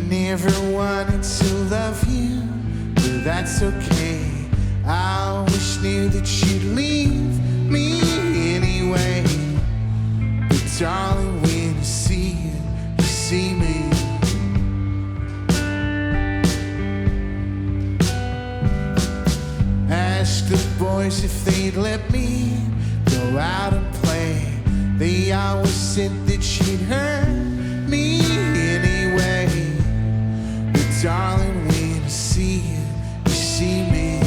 Never wanted to love you, but that's okay. I always knew that you'd leave me anyway. But darling, when I see you, you see me. Ask the boys if they'd let me go out and play. They always said that you'd hurt me anyway. Darling, when I see you, you see me.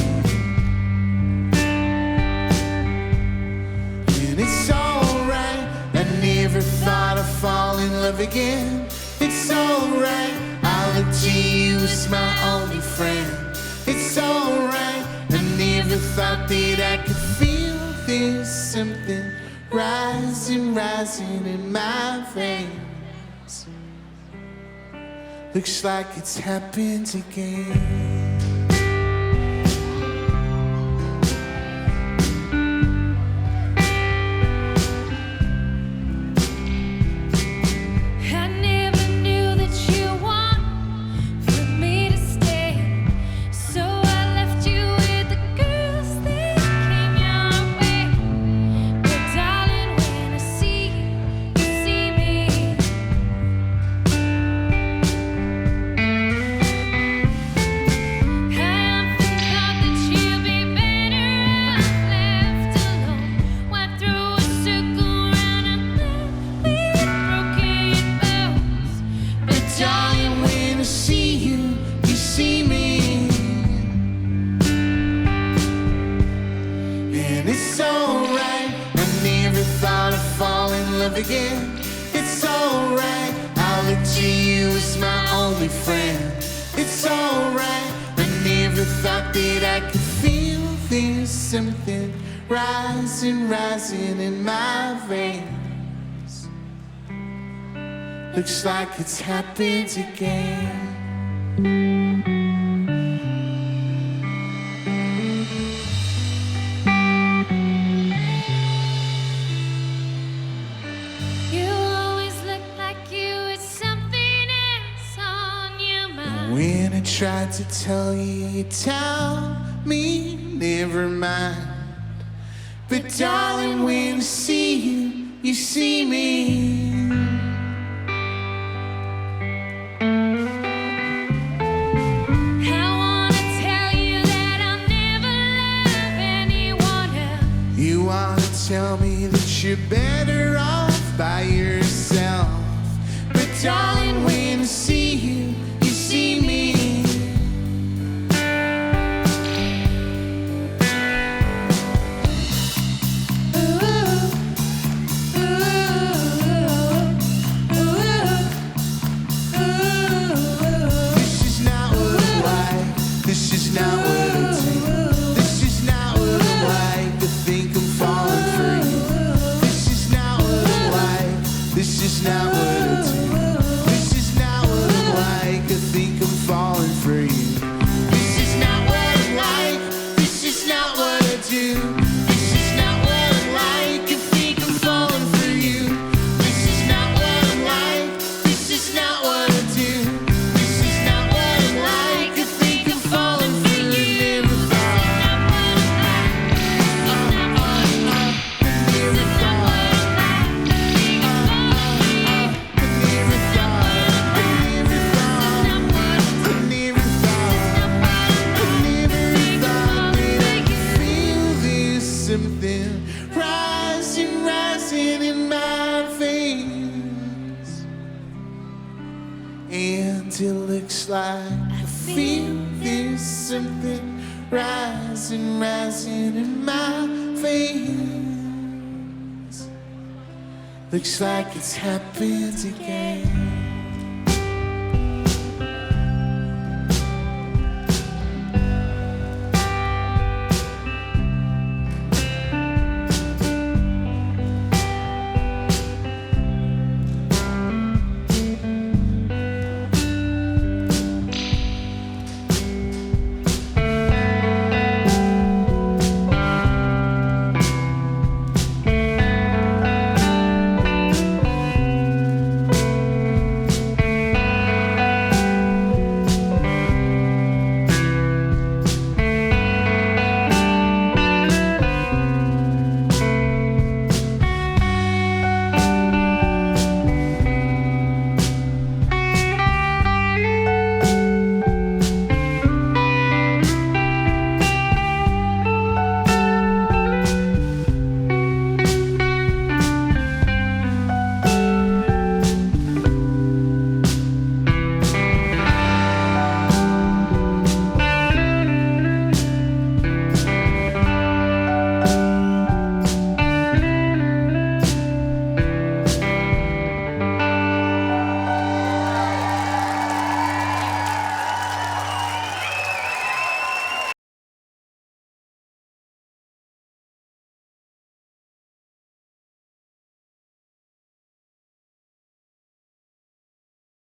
And it's alright, I never thought I'd fall in love again. It's alright, I look to you as my only friend. It's alright, I never thought that I could feel there's something rising, rising in my veins. Looks like it's happened again. Again, it's alright, I look to you as my only friend. It's alright, I never thought that I could feel there's something rising, rising in my veins. Looks like it's happened again. When I tried to tell you, you tell me never mind. But darling, when I see you, you see me. I wanna tell you that I'll never love anyone else. You wanna tell me that you're better off by yourself. But darling, when I see you, you see me. This is not what I do. This is not what I like. To think I'm falling for you. This is not what I like. This is not what I do. This is not what I like. I think I'm falling for you. This is not what I like. This is not what I do. This is not what I like. I think I'm falling for you. This is not what I like. This is not what I do. This is not what I like. I think I'm falling for you. Something rising, rising in my veins. And it looks like I feel there's something rising, rising in my veins. Looks like it's happened again.